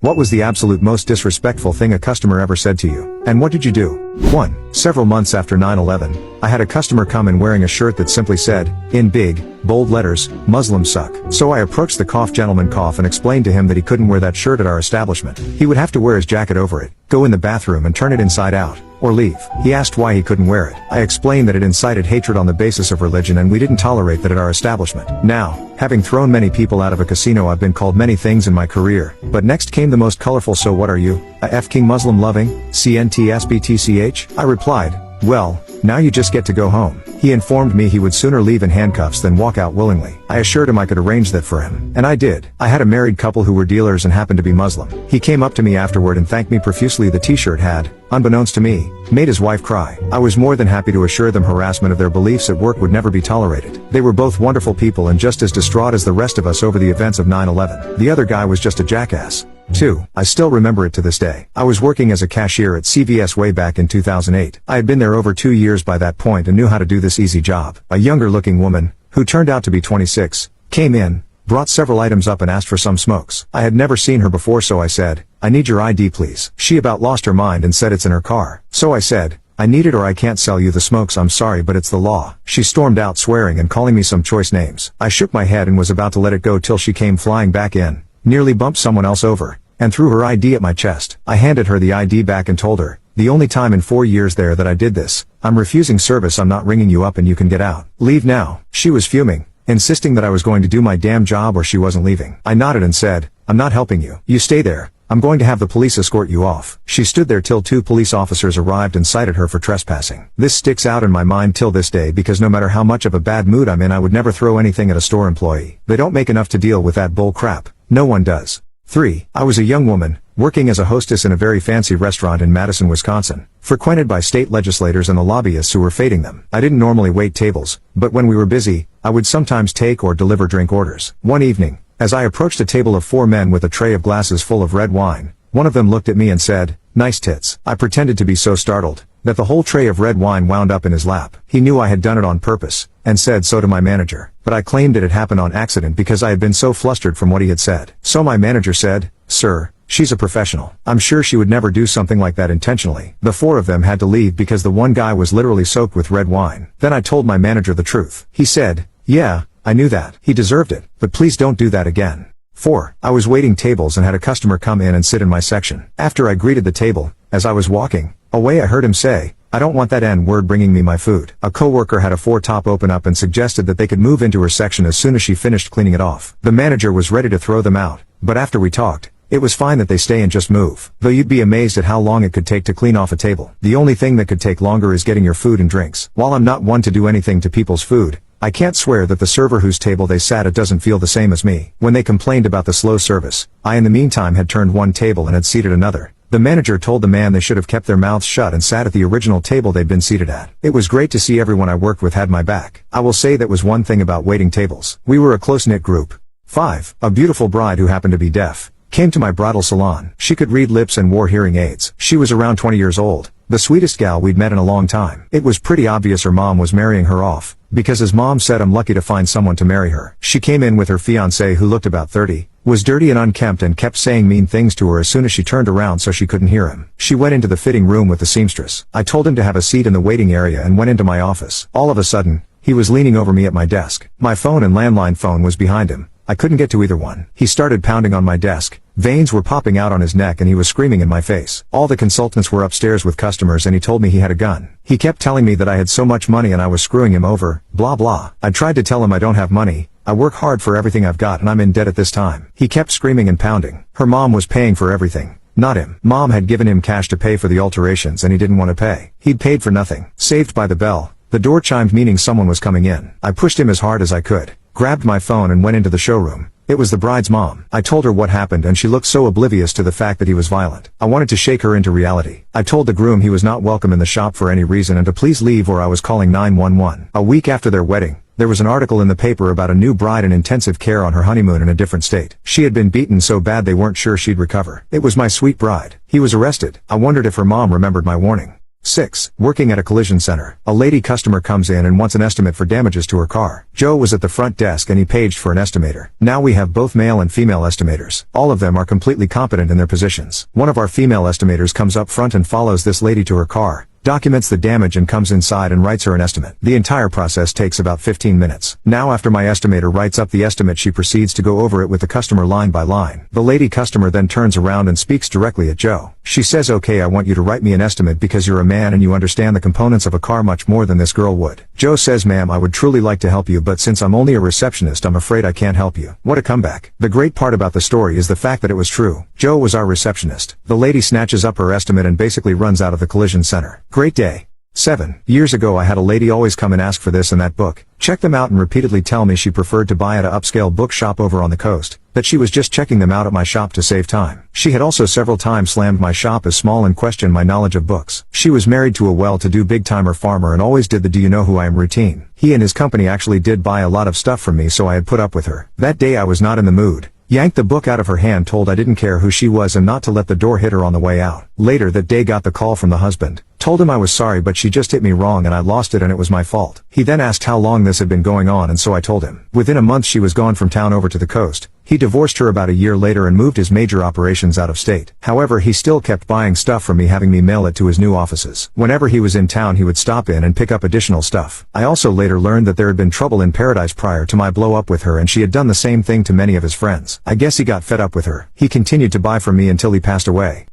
What was the absolute most disrespectful thing a customer ever said to you? And what did you do? 1. Several months after 9/11, I had a customer come in wearing a shirt that simply said, in big, bold letters, Muslims suck. So I approached the gentleman and explained to him that he couldn't wear that shirt at our establishment. He would have to wear his jacket over it, go in the bathroom and turn it inside out, or leave. He asked why he couldn't wear it. I explained that it incited hatred on the basis of religion and we didn't tolerate that at our establishment. Now, having thrown many people out of a casino, I've been called many things in my career, but next came the most colorful "So what are you, a F-King Muslim loving, CNTSBTCH? I replied, well, now you just get to go home. He informed me he would sooner leave in handcuffs than walk out willingly. I assured him I could arrange that for him. And I did. I had a married couple who were dealers and happened to be Muslim. He came up to me afterward and thanked me profusely. The t-shirt had, unbeknownst to me, made his wife cry. I was more than happy to assure them harassment of their beliefs at work would never be tolerated. They were both wonderful people and just as distraught as the rest of us over the events of 9/11. The other guy was just a jackass. 2. I still remember it to this day. I was working as a cashier at CVS way back in 2008. I had been there over 2 years by that point and knew how to do this easy job. A younger looking woman, who turned out to be 26, came in, brought several items up and asked for some smokes. I had never seen her before, so I said, I need your ID please. She about lost her mind and said it's in her car. So I said, I need it or I can't sell you the smokes. I'm sorry but it's the law. She stormed out swearing and calling me some choice names. I shook my head and was about to let it go till she came flying back in, nearly bumped someone else over, and threw her ID at my chest. I handed her the ID back and told her, the only time in 4 years there that I did this, I'm refusing service. I'm not ringing you up and you can get out. Leave now. She was fuming, insisting that I was going to do my damn job or she wasn't leaving. I nodded and said, I'm not helping you. You stay there. I'm going to have the police escort you off. She stood there till 2 police officers arrived and cited her for trespassing. This sticks out in my mind till this day because no matter how much of a bad mood I'm in, I would never throw anything at a store employee. They don't make enough to deal with that bull crap. No one does. 3. I was a young woman, working as a hostess in a very fancy restaurant in Madison, Wisconsin, frequented by state legislators and the lobbyists who were fading them. I didn't normally wait tables, but when we were busy, I would sometimes take or deliver drink orders. One evening, as I approached a table of 4 men with a tray of glasses full of red wine, one of them looked at me and said, nice tits. I pretended to be so startled that the whole tray of red wine wound up in his lap. He knew I had done it on purpose, and said so to my manager, but I claimed it had happened on accident because I had been so flustered from what he had said. So my manager said, sir, she's a professional. I'm sure she would never do something like that intentionally. The 4 of them had to leave because the one guy was literally soaked with red wine. Then I told my manager the truth. He said, yeah, I knew that. He deserved it, but please don't do that again. 4. I was waiting tables and had a customer come in and sit in my section. After I greeted the table, as I was walking away I heard him say, I don't want that N-word bringing me my food. A coworker had a 4-top open up and suggested that they could move into her section as soon as she finished cleaning it off. The manager was ready to throw them out, but after we talked, it was fine that they stay and just move. Though you'd be amazed at how long it could take to clean off a table. The only thing that could take longer is getting your food and drinks. While I'm not one to do anything to people's food, I can't swear that the server whose table they sat at doesn't feel the same as me. When they complained about the slow service, I in the meantime had turned one table and had seated another. The manager told the man they should have kept their mouths shut and sat at the original table they'd been seated at. It was great to see everyone I worked with had my back. I will say that was one thing about waiting tables. We were a close-knit group. 5. A beautiful bride who happened to be deaf came to my bridal salon. She could read lips and wore hearing aids. She was around 20 years old, the sweetest gal we'd met in a long time. It was pretty obvious her mom was marrying her off, because his mom said I'm lucky to find someone to marry her. She came in with her fiancé who looked about 30, was dirty and unkempt and kept saying mean things to her as soon as she turned around so she couldn't hear him. She went into the fitting room with the seamstress. I told him to have a seat in the waiting area and went into my office. All of a sudden, he was leaning over me at my desk. My phone and landline phone was behind him. I couldn't get to either one. He started pounding on my desk. Veins were popping out on his neck and he was screaming in my face. All the consultants were upstairs with customers and he told me he had a gun. He kept telling me that I had so much money and I was screwing him over, blah blah. I tried to tell him I don't have money. I work hard for everything I've got and I'm in debt at this time. He kept screaming and pounding. Her mom was paying for everything, not him. Mom had given him cash to pay for the alterations and he didn't want to pay. He'd paid for nothing. Saved by the bell. The door chimed meaning someone was coming in. I pushed him as hard as I could, grabbed my phone and went into the showroom. It was the bride's mom. I told her what happened and she looked so oblivious to the fact that he was violent. I wanted to shake her into reality. I told the groom he was not welcome in the shop for any reason and to please leave or I was calling 911. A week after their wedding, there was an article in the paper about a new bride in intensive care on her honeymoon in a different state. She had been beaten so bad they weren't sure she'd recover. It was my sweet bride. He was arrested. I wondered if her mom remembered my warning. 6. Working at a collision center. A lady customer comes in and wants an estimate for damages to her car. Joe was at the front desk and he paged for an estimator. Now we have both male and female estimators. All of them are completely competent in their positions. One of our female estimators comes up front and follows this lady to her car, documents the damage and comes inside and writes her an estimate. The entire process takes about 15 minutes. Now after my estimator writes up the estimate, she proceeds to go over it with the customer line by line. The lady customer then turns around and speaks directly at Joe. She says, "Okay, I want you to write me an estimate because you're a man and you understand the components of a car much more than this girl would." Joe says, "Ma'am, I would truly like to help you, but since I'm only a receptionist, I'm afraid I can't help you." What a comeback. The great part about the story is the fact that it was true. Joe was our receptionist. The lady snatches up her estimate and basically runs out of the collision center. Great day. 7 years ago I had a lady always come and ask for this and that book, check them out, and repeatedly tell me she preferred to buy at a upscale bookshop over on the coast, that she was just checking them out at my shop to save time. She had also several times slammed my shop as small and questioned my knowledge of books. She was married to a well-to-do big-timer farmer and always did the "do you know who I am" routine. He and his company actually did buy a lot of stuff from me, so I had put up with her. That day I was not in the mood. Yanked the book out of her hand, told I didn't care who she was and not to let the door hit her on the way out. Later that day got the call from the husband. Told him I was sorry, but she just hit me wrong and I lost it and it was my fault. He then asked how long this had been going on, and so I told him. Within a month she was gone from town over to the coast. He divorced her about a year later and moved his major operations out of state. However, he still kept buying stuff from me, having me mail it to his new offices. Whenever he was in town he would stop in and pick up additional stuff. I also later learned that there had been trouble in Paradise prior to my blow up with her, and she had done the same thing to many of his friends. I guess he got fed up with her. He continued to buy from me until he passed away.